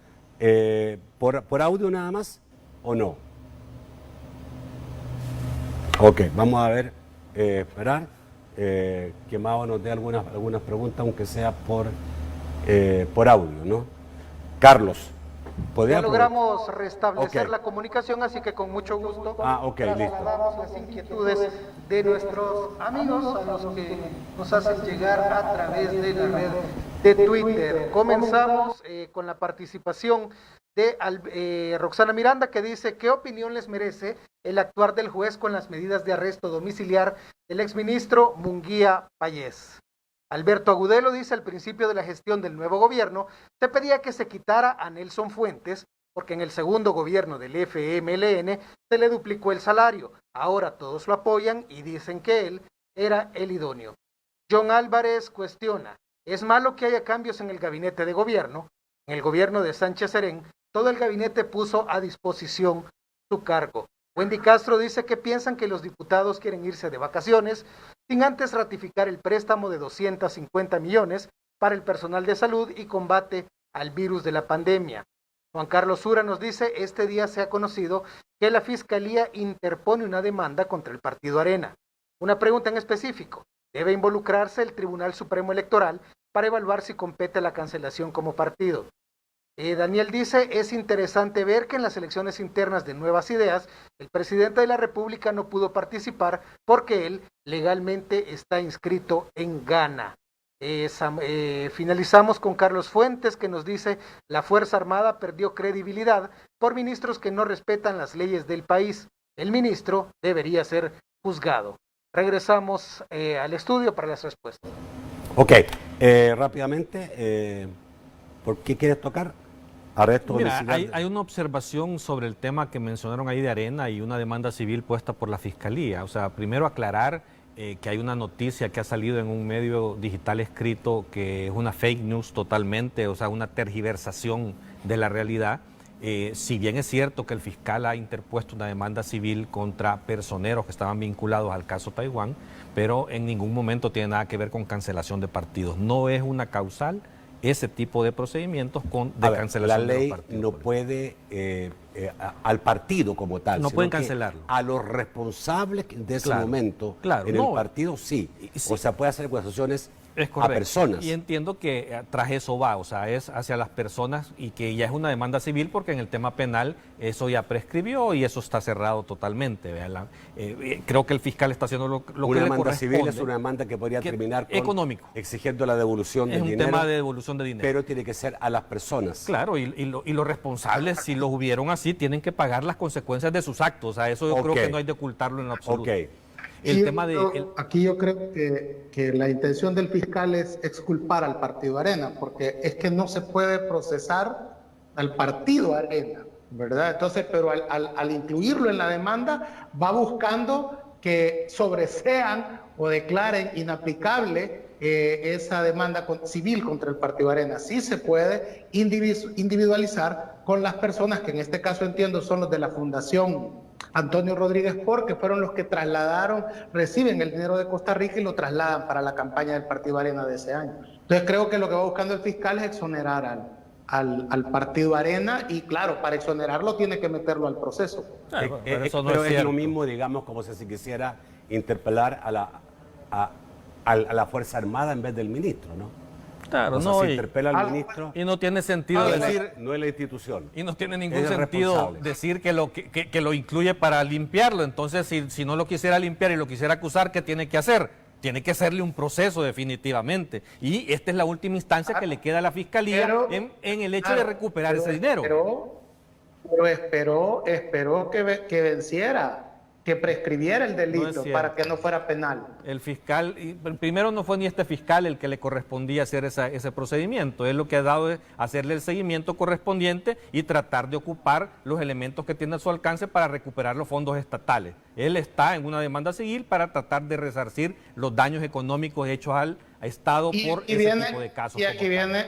por audio nada más, o no? Ok, vamos a ver, esperar que Mao nos dé algunas preguntas, aunque sea por audio, ¿no? Carlos, ya logramos restablecer la comunicación, así que con mucho gusto trasladamos las inquietudes de nuestros amigos a los que nos hacen llegar a través de la red de Twitter. Comenzamos con la participación de Roxana Miranda, que dice: ¿qué opinión les merece el actuar del juez con las medidas de arresto domiciliar del exministro Munguía Payés? Alberto Agudelo dice: al principio de la gestión del nuevo gobierno se pedía que se quitara a Nelson Fuentes porque en el segundo gobierno del FMLN se le duplicó el salario. Ahora todos lo apoyan y dicen que él era el idóneo. John Álvarez cuestiona: ¿es malo que haya cambios en el gabinete de gobierno? En el gobierno de Sánchez Serén, todo el gabinete puso a disposición su cargo. Wendy Castro dice que piensan que los diputados quieren irse de vacaciones sin antes ratificar el préstamo de 250 millones para el personal de salud y combate al virus de la pandemia. Juan Carlos Sura nos dice: este día se ha conocido que la Fiscalía interpone una demanda contra el Partido Arena. Una pregunta en específico: ¿debe involucrarse el Tribunal Supremo Electoral para evaluar si compete la cancelación como partido? Daniel dice: es interesante ver que en las elecciones internas de Nuevas Ideas, el presidente de la República no pudo participar porque él legalmente está inscrito en Ghana. Finalizamos con Carlos Fuentes, que nos dice: la Fuerza Armada perdió credibilidad por ministros que no respetan las leyes del país. El ministro debería ser juzgado. Regresamos al estudio para las respuestas. Ok, rápidamente, ¿por qué quieres tocar? Mira, hay una observación sobre el tema que mencionaron ahí de Arena y una demanda civil puesta por la Fiscalía. O sea, primero aclarar que hay una noticia que ha salido en un medio digital escrito que es una fake news totalmente, o sea, una tergiversación de la realidad. Si bien es cierto que el fiscal ha interpuesto una demanda civil contra personeros que estaban vinculados al caso Taiwán, pero en ningún momento tiene nada que ver con cancelación de partidos. No es una causal ese tipo de procedimientos de cancelación de los partidos. La ley no puede, al partido como tal, no pueden cancelarlo. A los responsables de ese momento en el partido sí. O sea, puede hacer acusaciones a personas. Y entiendo que tras eso va, o sea, es hacia las personas, y que ya es una demanda civil porque en el tema penal eso ya prescribió y eso está cerrado totalmente. Creo que el fiscal está haciendo lo que le corresponde. Una demanda civil es una demanda que podría terminar con económico, exigiendo la devolución de dinero. Es un tema de devolución de dinero. Pero tiene que ser a las personas. Claro, y los responsables, si los hubieron así, tienen que pagar las consecuencias de sus actos. O sea, eso yo creo que no hay de ocultarlo en absoluto. Aquí yo creo que la intención del fiscal es exculpar al Partido Arena, porque es que no se puede procesar al Partido Arena, ¿verdad? Entonces, pero al incluirlo en la demanda, va buscando que sobresean o declaren inaplicable esa demanda civil contra el Partido Arena. Sí se puede individualizar con las personas, que en este caso entiendo son los de la Fundación Antonio Rodríguez Por, que fueron los que reciben el dinero de Costa Rica y lo trasladan para la campaña del Partido Arena de ese año. Entonces creo que lo que va buscando el fiscal es exonerar al Partido Arena, y claro, para exonerarlo tiene que meterlo al proceso. Claro, pero eso no es lo mismo, digamos, como si se quisiera interpelar a la Fuerza Armada en vez del ministro, ¿no? Claro, o sea, no, se interpela al ministro. Y no tiene sentido decir... No es la institución. Y no tiene ningún Es el sentido responsable. decir que lo incluye para limpiarlo. Entonces, si no lo quisiera limpiar y lo quisiera acusar, ¿qué tiene que hacer? Tiene que hacerle un proceso definitivamente. Y esta es la última instancia que le queda a la Fiscalía en el hecho de recuperar ese dinero. Pero esperó que venciera, que prescribiera el delito para que no fuera penal. El fiscal, primero no fue ni este fiscal el que le correspondía hacer ese procedimiento. Él lo que ha dado es hacerle el seguimiento correspondiente y tratar de ocupar los elementos que tiene a su alcance para recuperar los fondos estatales. Él está en una demanda civil para tratar de resarcir los daños económicos hechos al Estado por ese tipo de casos. Y aquí viene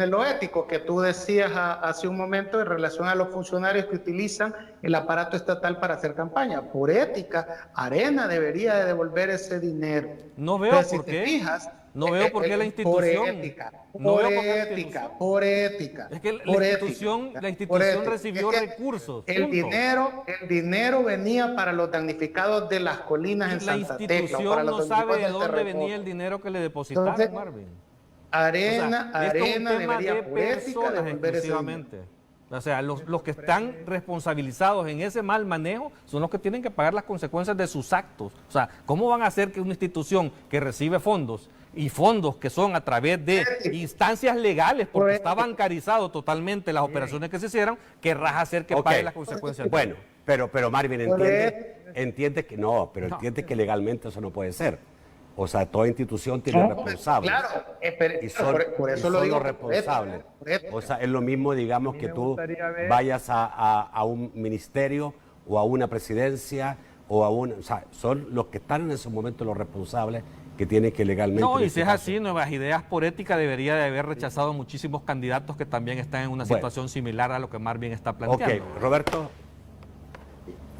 lo ético que tú decías hace un momento en relación a los funcionarios que utilizan el aparato estatal para hacer campaña. Por ética, Arena debería de devolver ese dinero. No veo por qué. No veo por qué la institución. Por ética. Es que la institución recibió recursos. El dinero venía para los damnificados de las colinas en Santa Tecla. La institución no sabe de dónde venía el dinero que le depositaron, Entonces, Marvin. Arena debería por ética devolver ese dinero. O sea, los que están responsabilizados en ese mal manejo son los que tienen que pagar las consecuencias de sus actos. O sea, ¿cómo van a hacer que una institución que recibe fondos y fondos que son a través de instancias legales, porque está bancarizado totalmente las operaciones que se hicieron, querrás hacer que pague las consecuencias? Bueno, pero Marvin entiende que no, pero entiende que legalmente eso no puede ser. O sea, toda institución tiene responsables. Claro, y por eso lo digo, los responsables. O sea, es lo mismo, digamos, que tú vayas a un ministerio o a una presidencia o sea, son los que están en ese momento los responsables que tienen que legalmente... No, y si es así, Nuevas Ideas por Ética debería de haber rechazado muchísimos candidatos que también están en una situación similar a lo que Marvin está planteando. Ok, Roberto.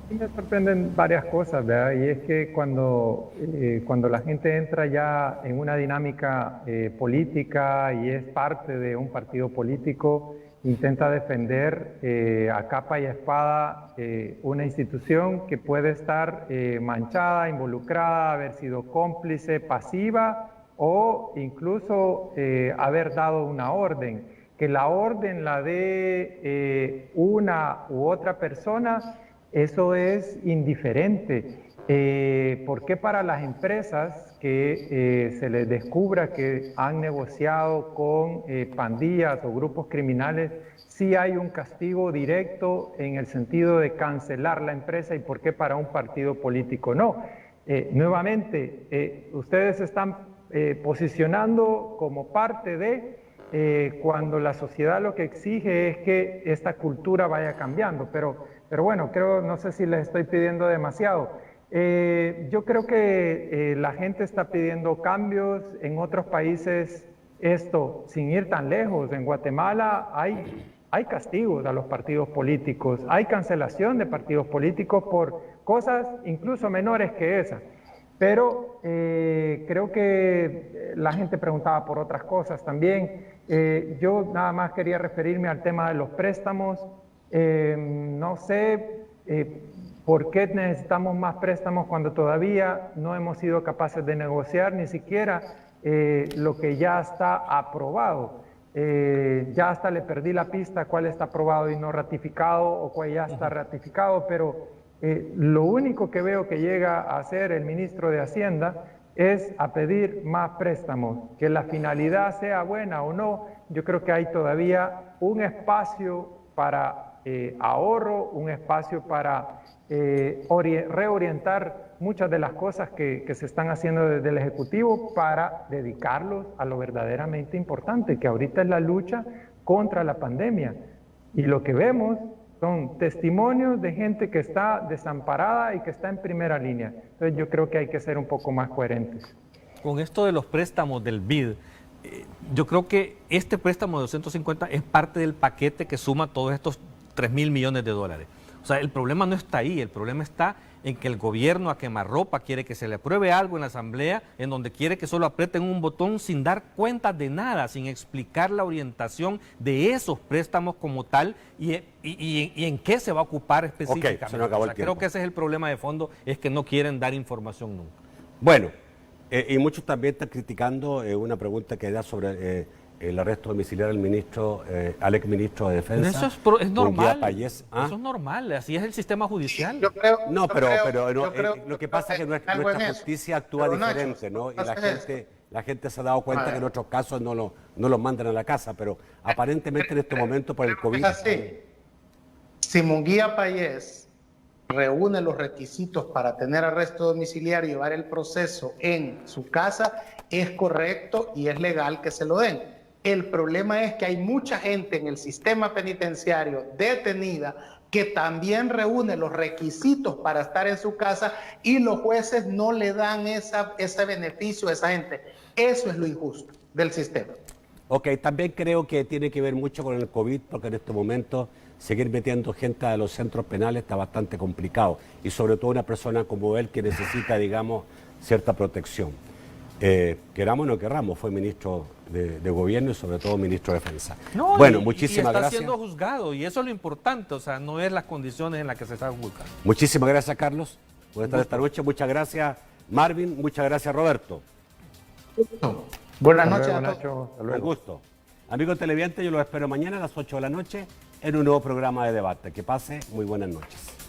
Me sorprenden varias cosas, ¿verdad? Y es que cuando la gente entra ya en una dinámica política y es parte de un partido político, intenta defender a capa y espada una institución que puede estar manchada, involucrada, haber sido cómplice, pasiva o incluso haber dado una orden. Que la orden la dé una u otra persona, eso es indiferente. ¿Por qué para las empresas que se les descubra que han negociado con pandillas o grupos criminales, sí hay un castigo directo en el sentido de cancelar la empresa, y por qué para un partido político no? Nuevamente, ustedes están posicionando como parte de cuando la sociedad lo que exige es que esta cultura vaya cambiando, pero bueno, no sé si les estoy pidiendo demasiado. Yo creo que la gente está pidiendo cambios en otros países. Esto, sin ir tan lejos, en Guatemala hay castigos a los partidos políticos, hay cancelación de partidos políticos por cosas incluso menores que esas. Pero creo que la gente preguntaba por otras cosas también. Yo nada más quería referirme al tema de los préstamos. No sé por qué necesitamos más préstamos cuando todavía no hemos sido capaces de negociar ni siquiera lo que ya está aprobado. Ya hasta le perdí la pista cuál está aprobado y no ratificado o cuál ya está ratificado, pero lo único que veo que llega a hacer el ministro de Hacienda es a pedir más préstamos. Que la finalidad sea buena o no, yo creo que hay todavía un espacio para ahorro, un espacio para reorientar muchas de las cosas que se están haciendo desde el Ejecutivo para dedicarlos a lo verdaderamente importante, que ahorita es la lucha contra la pandemia. Y lo que vemos son testimonios de gente que está desamparada y que está en primera línea. Entonces yo creo que hay que ser un poco más coherentes. Con esto de los préstamos del BID, yo creo que este préstamo de 250 es parte del paquete que suma todos estos 3.000 millones de dólares. O sea, el problema no está ahí, el problema está en que el gobierno a quemarropa quiere que se le apruebe algo en la asamblea, en donde quiere que solo aprieten un botón sin dar cuenta de nada, sin explicar la orientación de esos préstamos como tal y en qué se va a ocupar específicamente. Se nos acabó el tiempo. Creo que ese es el problema de fondo, es que no quieren dar información nunca. Bueno, y muchos también están criticando una pregunta que da sobre el arresto domiciliario del ministro, al exministro de Defensa. Pero eso es normal. Payés. Eso es normal, así es el sistema judicial. Lo que pasa es que nuestra justicia actúa diferente, ¿no? Y la gente se ha dado cuenta que en otros casos no lo mandan a la casa, pero aparentemente en este momento por el COVID... Es así. Si Munguía Payés reúne los requisitos para tener arresto domiciliario y llevar el proceso en su casa, es correcto y es legal que se lo den. El problema es que hay mucha gente en el sistema penitenciario detenida que también reúne los requisitos para estar en su casa y los jueces no le dan ese beneficio a esa gente. Eso es lo injusto del sistema. Ok, también creo que tiene que ver mucho con el COVID, porque en este momento seguir metiendo gente a los centros penales está bastante complicado, y sobre todo una persona como él que necesita, digamos, cierta protección. Queramos o no queramos, fue ministro de gobierno y sobre todo ministro de defensa. No, bueno, muchísimas gracias. Está siendo juzgado y eso es lo importante, o sea, no es las condiciones en las que se está juzgando. Muchísimas gracias, Carlos, por estar esta noche. Muchas gracias, Marvin. Muchas gracias, Roberto. Buenas noches a todos. Un gusto. Amigos televidentes, yo los espero mañana a las 8 de la noche en un nuevo programa de debate. Que pase muy buenas noches.